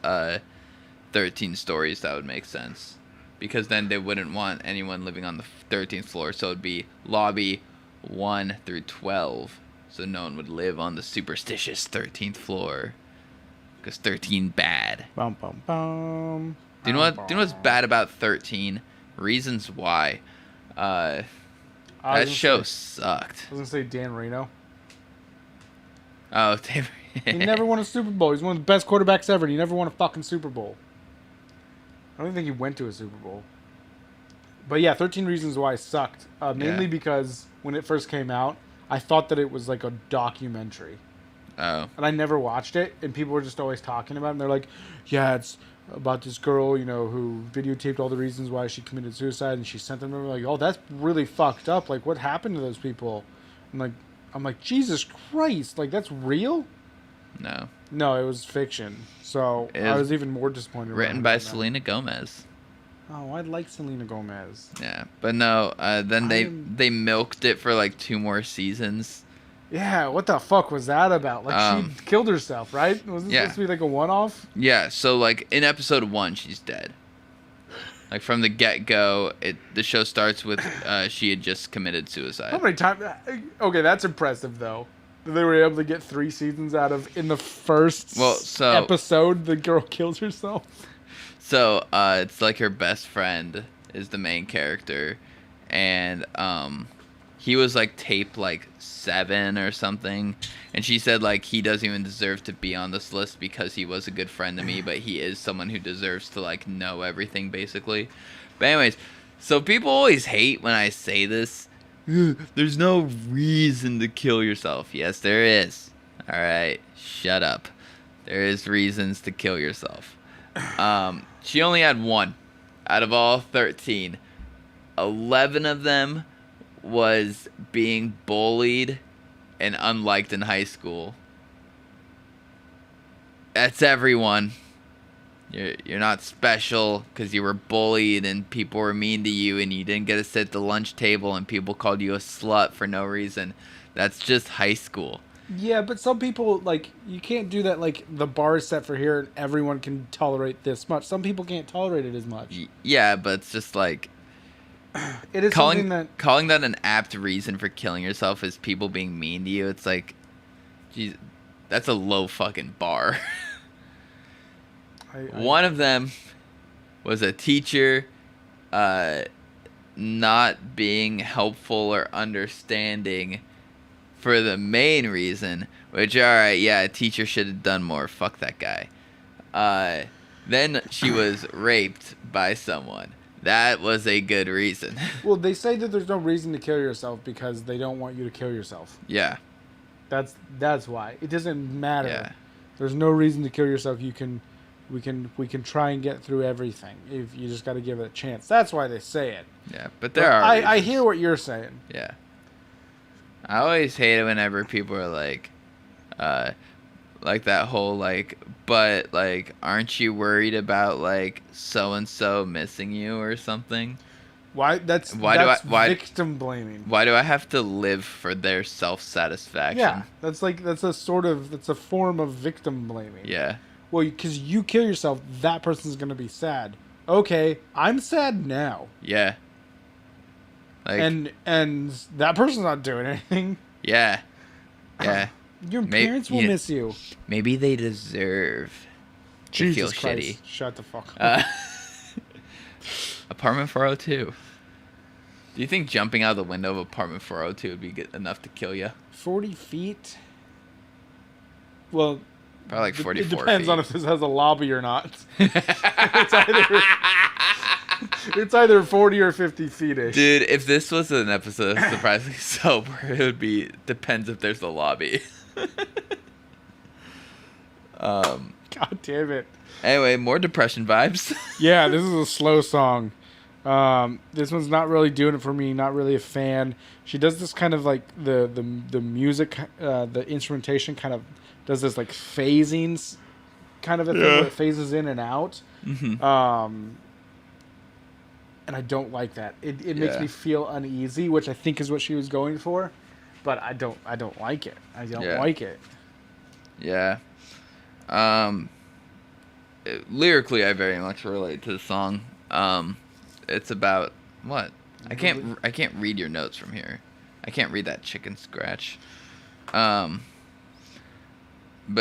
13 stories, that would make sense, because then they wouldn't want anyone living on the 13th floor, so it'd be lobby 1 through 12, so no one would live on the superstitious 13th floor, because 13 bad. Bum, bum, bum. Do you know what's bad about 13? Reasons why. I That was show gonna sucked. I was gonna say Dan Marino. Oh, He never won a Super Bowl. He's one of the best quarterbacks ever, and he never won a fucking Super Bowl. I don't even think he went to a Super Bowl. But yeah, 13 Reasons Why sucked. Mainly Yeah. because when it first came out, I thought that it was like a documentary. Oh. And I never watched it, and people were just always talking about it, and they're like, yeah, it's about this girl, who videotaped all the reasons why she committed suicide, and she sent them over, like, oh, that's really fucked up. Like, what happened to those people? I'm like, Jesus Christ, like, that's real? No. No, it was fiction. So I was even more disappointed. Written by Selena Gomez. Oh, I like Selena Gomez. Yeah, but no. Then they milked it for like 2 more seasons. Yeah, what the fuck was that about? Like, she killed herself, right? Was this supposed to be like a one-off? Yeah, so like in episode 1, she's dead. Like from the get-go, the show starts with she had just committed suicide. How many times? Okay, that's impressive though. They were able to get 3 seasons out of in the first episode. The girl kills herself. So it's like her best friend is the main character, and he was like tape like 7 or something, and she said like he doesn't even deserve to be on this list because he was a good friend to me, but he is someone who deserves to like know everything basically. But anyways, so people always hate when I say this. There's no reason to kill yourself. Yes, there is. All right, shut up. There is reasons to kill yourself. She only had 1 out of all 13. 11 of them was being bullied and unliked in high school. That's everyone. You're not special because you were bullied and people were mean to you and you didn't get to sit at the lunch table and people called you a slut for no reason. That's just high school. Yeah, but some people, like, you can't do that, like, the bar is set for here and everyone can tolerate this much. Some people can't tolerate it as much. Yeah, but it's just like... It is something that... Calling that an apt reason for killing yourself is people being mean to you, it's like... Geez, that's a low fucking bar. One of them was a teacher not being helpful or understanding for the main reason, which, alright, yeah, a teacher should have done more. Fuck that guy. Then she was raped by someone. That was a good reason. Well, they say that there's no reason to kill yourself because they don't want you to kill yourself. Yeah. That's why. It doesn't matter. Yeah. There's no reason to kill yourself. We can try and get through everything. If you just got to give it a chance. That's why they say it. Yeah, but there are reasons. I hear what you're saying. Yeah. I always hate it whenever people are like that whole like, but like, aren't you worried about like so and so missing you or something? Why? That's victim blaming. Why do I have to live for their self-satisfaction? Yeah, that's a form of victim blaming. Yeah. Well, because you kill yourself, that person's gonna be sad. Okay, I'm sad now. Yeah. Like, and that person's not doing anything. Yeah. Yeah. Your parents will miss you. Maybe they deserve to feel shitty. Shut the fuck up. Apartment 402. Do you think jumping out of the window of apartment 402 would be good enough to kill you? 40 feet? Well, probably like 44 feet. It depends on if this has a lobby or not. It's either 40 or 50 feet-ish. Dude, if this was an episode of Surprisingly Sober, it would be depends if there's a lobby. God damn it. Anyway, more depression vibes. Yeah, this is a slow song. This one's not really doing it for me. Not really a fan. She does this kind of like the music, the instrumentation kind of does this like phasing kind of a thing where it phases in and out. Mm-hmm. And I don't like that. It makes me feel uneasy, which I think is what she was going for, but I don't like it. I don't like it. Yeah. Lyrically, I very much relate to the song. It's about what? I can't read your notes from here. I can't read that chicken scratch. But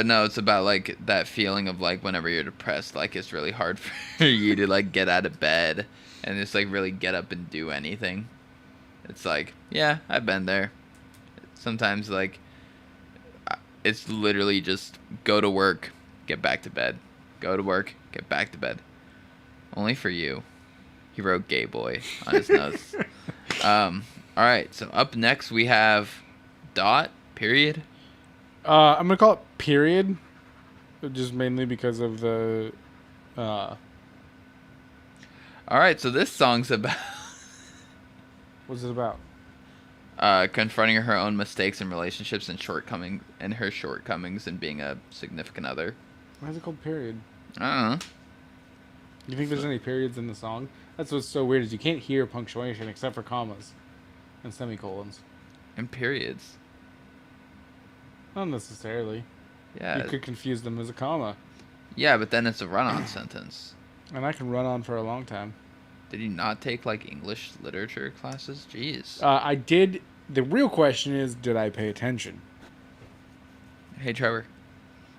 no, it's about like that feeling of like whenever you're depressed, like it's really hard for you to like get out of bed and just like really get up and do anything. It's like, yeah, I've been there. Sometimes like it's literally just go to work, get back to bed. Go to work, get back to bed. Only for you. He wrote gay boy on his notes. All right, so up next we have dot period. I'm gonna call it period, just mainly because of the. All right, so this song's about What's it about? confronting her own mistakes in relationships and her shortcomings in being a significant other. Why is it called period? I don't know. You think there's any periods in the song? That's what's so weird is you can't hear punctuation except for commas and semicolons. And periods. Not necessarily. Yeah. You could confuse them as a comma. Yeah, but then it's a run-on sentence. And I can run on for a long time. Did you not take like English literature classes? Jeez. I did. The real question is, did I pay attention? Hey Trevor,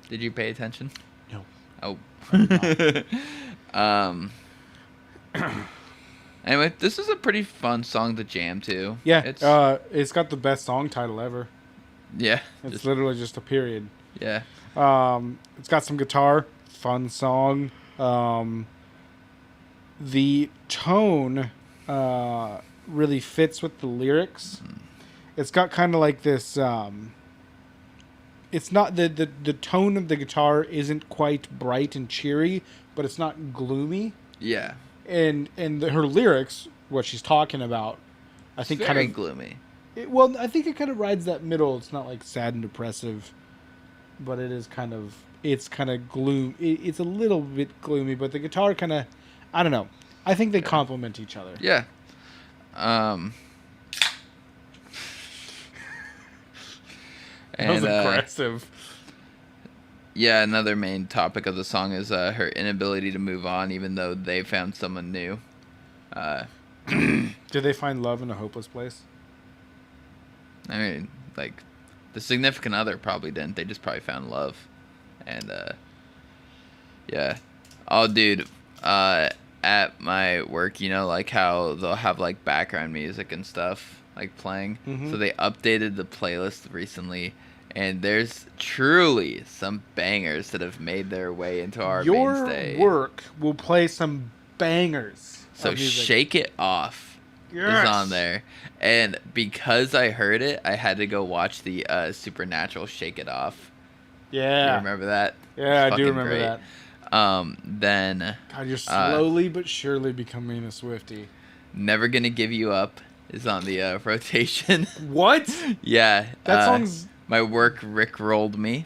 did you pay attention? No. Oh. I did Anyway, this is a pretty fun song to jam to. Yeah. It's it's got the best song title ever. yeah. It's literally just a period. Yeah. It's got some guitar. Fun song. The tone really fits with the lyrics. It's got kind of like this. It's not the tone of the guitar isn't quite bright and cheery, but it's not gloomy. Yeah. And her lyrics, what she's talking about, I think Very kind of gloomy. well, I think it kind of rides that middle. It's not like sad and depressive, but it is kind of gloom. It's a little bit gloomy, but the guitar kind of, I don't know. I think they complement each other. Yeah. That was And, aggressive. yeah, another main topic of the song is her inability to move on, even though they found someone new. Did they find love in a hopeless place? I mean, like, the significant other probably didn't. They just probably found love. And, yeah. Oh, dude, at my work, you know, like how they'll have, like, background music and stuff, like, playing. Mhm. So they updated the playlist recently, and there's truly some bangers that have made their way into our Your mainstay. work will play some bangers. So of music. Shake It Off Yes. is on there. And because I heard it, I had to go watch the Supernatural Shake It Off. Yeah. You remember that? Yeah, It's I do fucking remember great. that. Then God, you're slowly but surely becoming a Swiftie. Never Gonna Give You Up is on the rotation. What? Yeah. That song's. My work rickrolled me.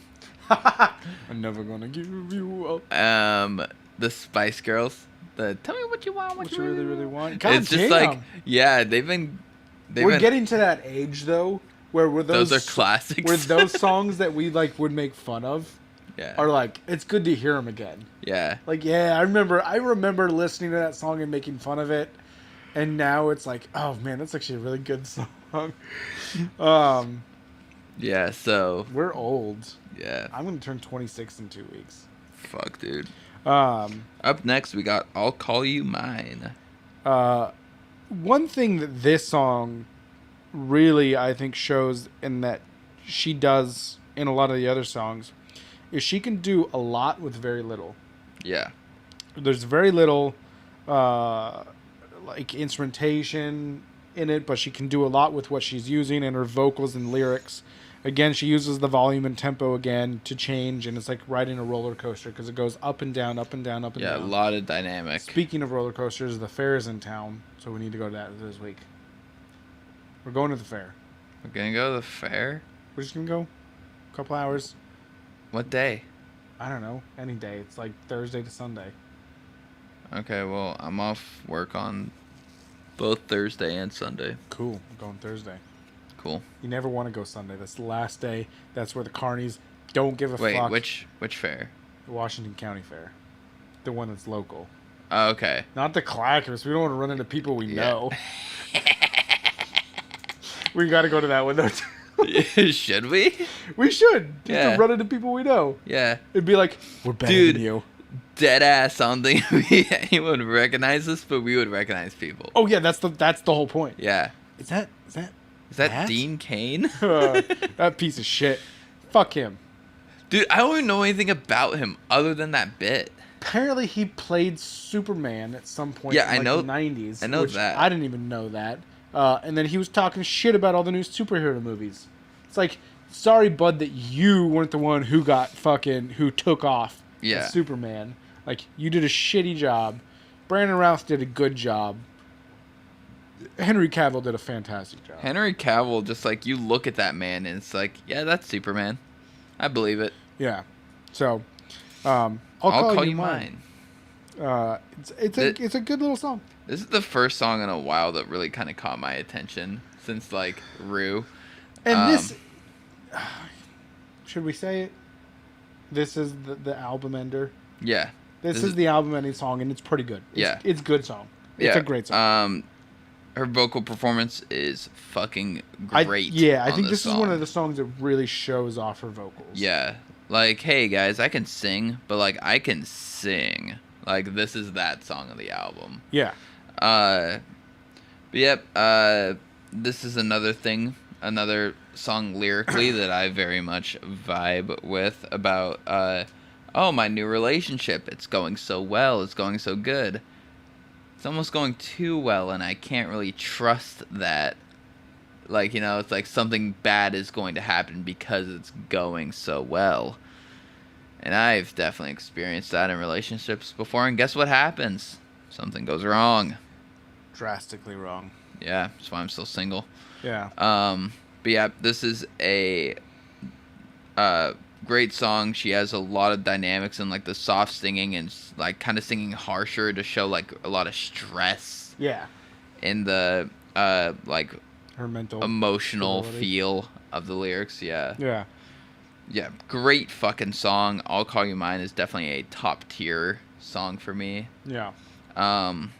I'm never gonna give you up. The Spice Girls. The Tell Me What You Want, What you really, really want. God It's just damn. like, yeah, We're getting to that age though, where those are classics. Where those songs that we like would make fun of yeah. are like, it's good to hear them again. Yeah. Like, yeah, I remember listening to that song and making fun of it, and now it's like, oh man, that's actually a really good song. Yeah, so We're old. yeah. I'm gonna turn 26 in 2 weeks. Fuck, dude. Um, Up next, we got I'll Call You Mine. one thing that this song really, I think, shows in that she does in a lot of the other songs is she can do a lot with very little. Yeah. There's very little like instrumentation in it, but she can do a lot with what she's using and her vocals and lyrics. Again, she uses the volume and tempo again to change, and it's like riding a roller coaster because it goes up and down, up and down, up and Yeah, a down. lot of dynamic. Speaking of roller coasters, the fair is in town, so we need to go to that this week. We're going to the fair. We're gonna go to the fair? We're just gonna go a couple hours. What day? I don't know, any day. It's like Thursday to Sunday. Okay, well, I'm off work on both Thursday and Sunday. Cool. We're going Thursday. Cool. You never want to go Sunday. That's the last day. That's where the carnies don't give a Wait, fuck. which fair? The Washington County Fair. The one that's local. Oh, okay. Not the Clackamas. We don't want to run into people we Yeah. know. We got to go to that one, though, too. Should we? We should. Just Yeah. to run into people we know. Yeah. It'd be like, we're better Dude. than you. Dead ass. I don't think anyone would recognize us, but we would recognize people. Oh, yeah, that's the whole point. Yeah. Is that Is that Matt? Dean Cain? that piece of shit. Fuck him. Dude, I don't even know anything about him other than that bit. Apparently, he played Superman at some point Yeah, in I know- the 90s. I know which that. I didn't even know that. And then he was talking shit about all the new superhero movies. It's like, sorry, bud, that you weren't the one who who took off Yeah. as Superman. Like, you did a shitty job. Brandon Routh did a good job. Henry Cavill did a fantastic job. Henry Cavill, just like, you look at that man and it's like, yeah, that's Superman. I believe it. Yeah. So, I'll call you mine. It's a good little song. This is the first song in a while that really kind of caught my attention since, like, Rue. And this, should we say it? This is the album ender. Yeah. This is the album ending song, and it's pretty good. It's a good song. It's a great song. Her vocal performance is fucking great. I think this is one of the songs that really shows off her vocals. Yeah. Like, hey, guys, I can sing, but, like, I can sing. Like, this is that song of the album. Yeah. But yep, this is another song lyrically that I very much vibe with about, my new relationship. It's going so well. It's going so good. It's almost going too well, and I can't really trust that. Like, it's like something bad is going to happen because it's going so well. And I've definitely experienced that in relationships before, and guess what happens? Something goes wrong. Drastically wrong. Yeah, that's why I'm still single. Yeah. But yeah, this is a great song. She has a lot of dynamics and, like, the soft singing and, like, kind of singing harsher to show, like, a lot of stress. Yeah. In the, like, her mental emotional stability. feel of the lyrics. Yeah. Yeah. Yeah, great fucking song. I'll Call You Mine is definitely a top tier song for me. Yeah. And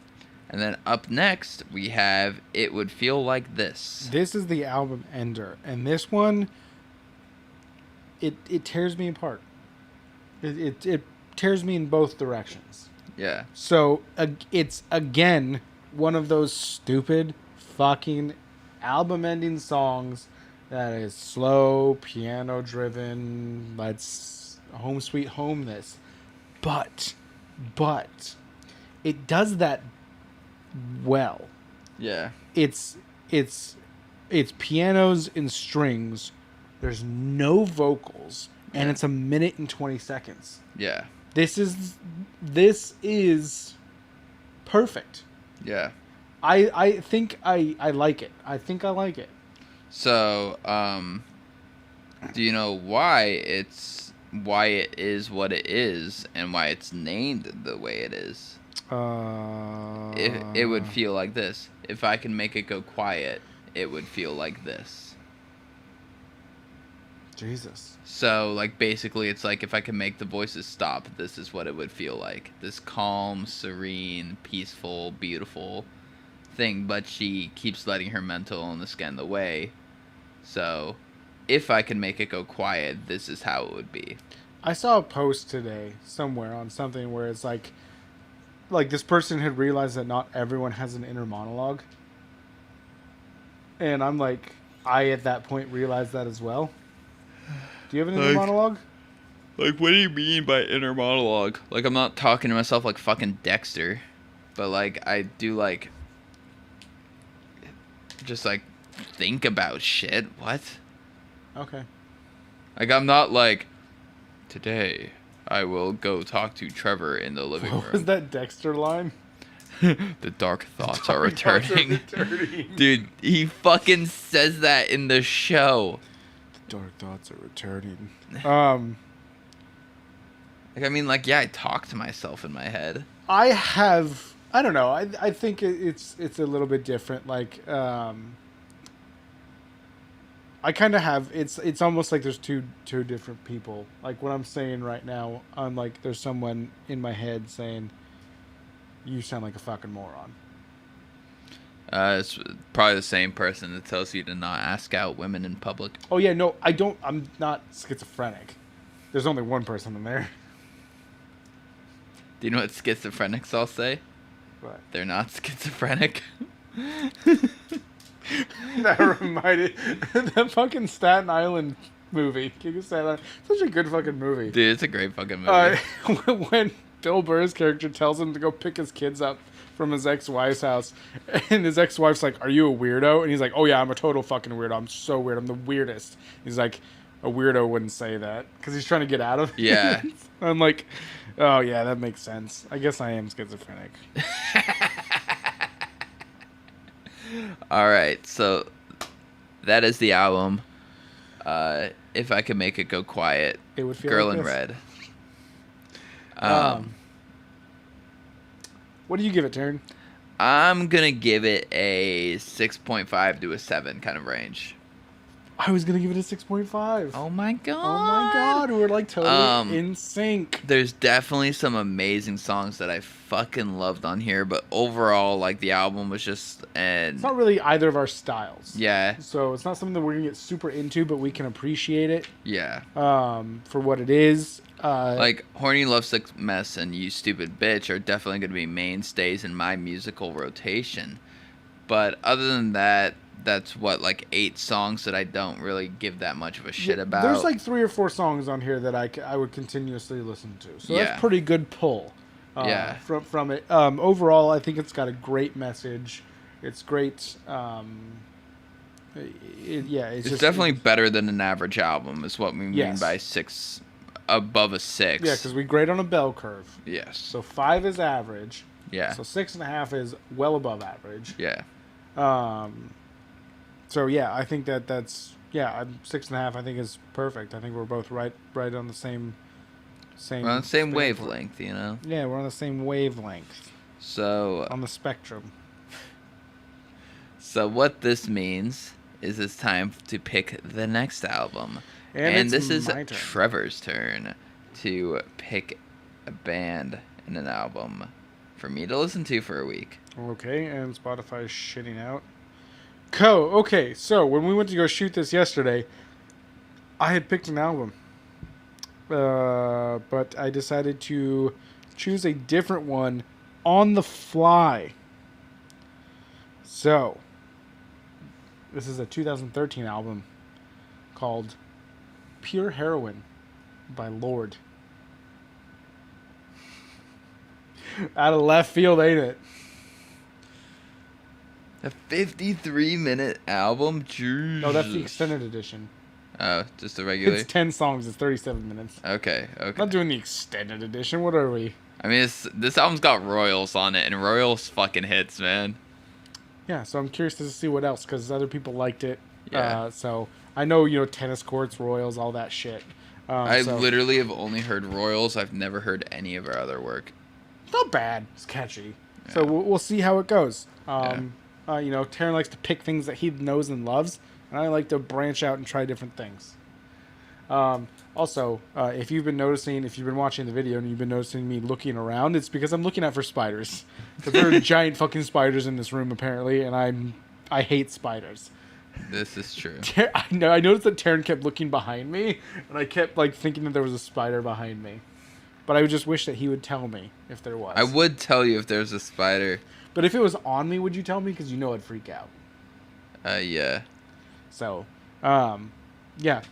then up next we have It Would Feel Like This. This is the album ender, and this one, it tears me apart. It tears me in both directions. Yeah. So it's again one of those stupid fucking album ending songs that is slow, piano driven. Let's home sweet home this, but it does that well. Yeah. It's pianos and strings. There's no vocals, and it's 1 minute and 20 seconds. Yeah. This is perfect. Yeah. I think I like it. I think I like it. So, do you know why it is what it is and why it's named the way it is? It would feel like this. If I can make it go quiet, it would feel like this. Jesus. So, like, basically, it's like if I can make the voices stop, this is what it would feel like. This calm, serene, peaceful, beautiful thing, but she keeps letting her mental illness get in the way. So, if I can make it go quiet, this is how it would be. I saw a post today somewhere on something where it's like this person had realized that not everyone has an inner monologue. And I'm like, I at that point realized that as well. Do you have an inner monologue? Like, what do you mean by inner monologue? Like, I'm not talking to myself like fucking Dexter. But, like, I do, like, just, like, think about shit. What? Okay. Like, I'm not like, today I will go talk to Trevor in the living room. What was that Dexter line? The dark thoughts are returning. Dude, he fucking says that in the show. The dark thoughts are returning. Like, I mean, like, yeah, I talk to myself in my head. I don't know. I think it's a little bit different. Like, I kind of have. It's almost like there's two different people. Like what I'm saying right now, I'm like there's someone in my head saying, "You sound like a fucking moron." It's probably the same person that tells you to not ask out women in public. Oh yeah, no, I don't. I'm not schizophrenic. There's only one person in there. Do you know what schizophrenics all say? What? They're not schizophrenic. That reminded that fucking Staten Island movie. King of Staten Island. Such a good fucking movie. Dude, it's a great fucking movie. When Bill Burr's character tells him to go pick his kids up from his ex-wife's house, and his ex-wife's like, "Are you a weirdo?" And he's like, "Oh yeah, I'm a total fucking weirdo. I'm so weird. I'm the weirdest." He's like, "A weirdo wouldn't say that," because he's trying to get out of it. Yeah. I'm like, "Oh yeah, that makes sense. I guess I am schizophrenic." All right, so that is the album. If I could make it go quiet, It would feel Girl like in this. Red. What do you give it, Taryn? I'm gonna give it a 6.5 to a 7 kind of range. I was gonna give it a 6.5. Oh my god! Oh my god, we're like totally in sync. There's definitely some amazing songs that I fucking loved on here, but overall, like the album was just It's not really either of our styles. yeah, So it's not something that we're gonna get super into, but we can appreciate it yeah. for what it is. Like Horny Lovesick Mess and You Stupid Bitch are definitely gonna be mainstays in my musical rotation. But other than that, that's what, like 8 songs that I don't really give that much of a shit about. There's like 3 or 4 songs on here that I would continuously listen to. So Yeah. that's pretty good pull. Yeah. From it. Overall, I think it's got a great message. It's great. It's just, definitely better than an average album, is what we mean Yes. by 6, above a 6. Yeah, because we grade on a bell curve. Yes. So 5 is average. Yeah. So 6.5 is well above average. Yeah. So yeah, I think that's 6.5. I think is perfect. I think we're both right on the same. We're on the same standpoint. wavelength, you know? Yeah, we're on the same wavelength So, on the spectrum. so what this means is it's time to pick the next album. And it's this is my turn. Trevor's turn to pick a band and an album for me to listen to for a week. Okay, and Spotify's shitting out. Okay, so when we went to go shoot this yesterday, I had picked an album. But I decided to choose a different one on the fly. So, this is a 2013 album called Pure Heroin by Lorde. Out of left field, ain't it? A 53-minute album? Jeez. No, that's the extended edition. Oh, just the regular? It's 10 songs. It's 37 minutes. Okay. Not doing the extended edition. What are we? I mean, this album's got Royals on it, and Royals fucking hits, man. Yeah, so I'm curious to see what else, because other people liked it. Yeah. So I know, tennis courts, Royals, all that shit. I So- literally have only heard Royals. I've never heard any of our other work. It's not bad. It's catchy. So Yeah. we'll see how it goes. Taryn likes to pick things that he knows and loves, and I like to branch out and try different things. Also, if you've been watching the video and you've been noticing me looking around, it's because I'm looking out for spiders. Because there are giant fucking spiders in this room apparently, and I hate spiders. This is true. I noticed that Taryn kept looking behind me, and I kept thinking that there was a spider behind me. But I would just wish that he would tell me if there was. I would tell you if there's a spider. But if it was on me, would you tell me? Because I'd freak out. Yeah. So, yeah.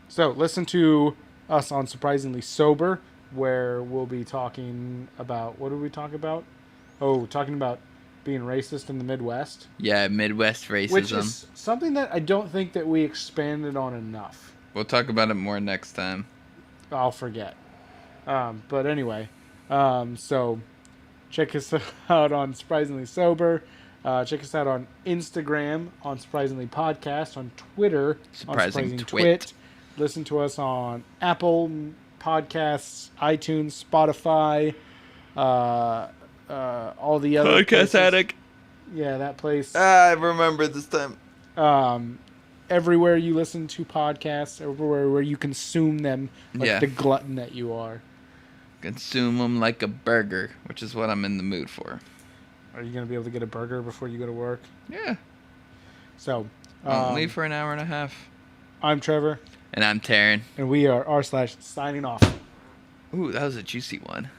So listen to us on Surprisingly Sober, where we'll be talking about, what did we talk about? Oh, talking about being racist in the Midwest. Yeah, Midwest racism. Which is something that I don't think that we expanded on enough. We'll talk about it more next time. I'll forget. But anyway, so check us out on Surprisingly Sober. Check us out on Instagram, on Surprisingly Podcast, on Twitter, Surprising on Twit. Listen to us on Apple Podcasts, iTunes, Spotify, all the other Podcast places. Addict. Yeah, that place. I remember this time. Everywhere you listen to podcasts, everywhere where you consume them, like Yeah. the glutton that you are. Consume them like a burger, which is what I'm in the mood for. Are you going to be able to get a burger before you go to work? Yeah. So, Only for an hour and a half. I'm Trevor, And I'm Taryn. and we are r/signing off. Ooh, that was a juicy one.